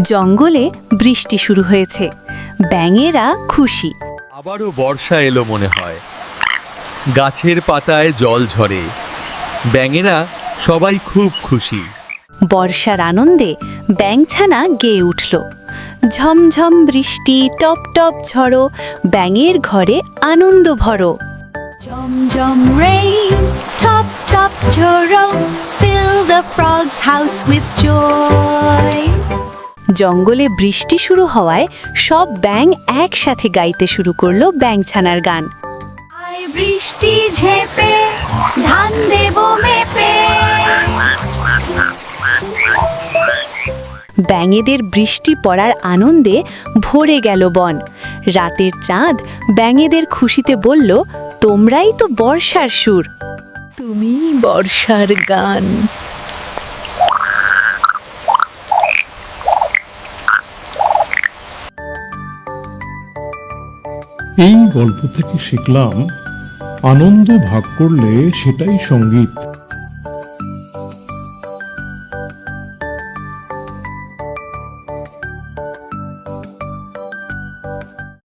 জঙ্গলে বৃষ্টি শুরু হয়েছে। ব্যাঙেরা খুশি। আবারও বর্ষা এলো মনে হয়। গাছের পাতায় জল ঝরে। ব্যাঙেরা সবাই খুব খুশি। বর্ষার আনন্দে ব্যাঙছানা গেয়ে উঠল। ঝমঝম বৃষ্টি, টপ টপ ঝড়ো, ব্যাঙের ঘরে আনন্দ ভরো। Jum rain, top top choro, fill the frog's house with joy. জঙ্গলে বৃষ্টি শুরু হওয়ায় সব ব্যাঙ একসাথে গাইতে শুরু করলো ব্যাঙছানার গান। আয় বৃষ্টি ঝেপে, ধান দেব মেপে। ব্যাঙেদের বৃষ্টি পড়ার আনন্দে ভরে গেল বন। রাতের চাঁদ ব্যাঙেদের খুশিতে বলল, তোমরাই তো বর্ষার সুর। তুমি বর্ষার গান। এই গল্প থেকে শিখলাম, আনন্দ ভাগ করলে সেটাই সঙ্গীত।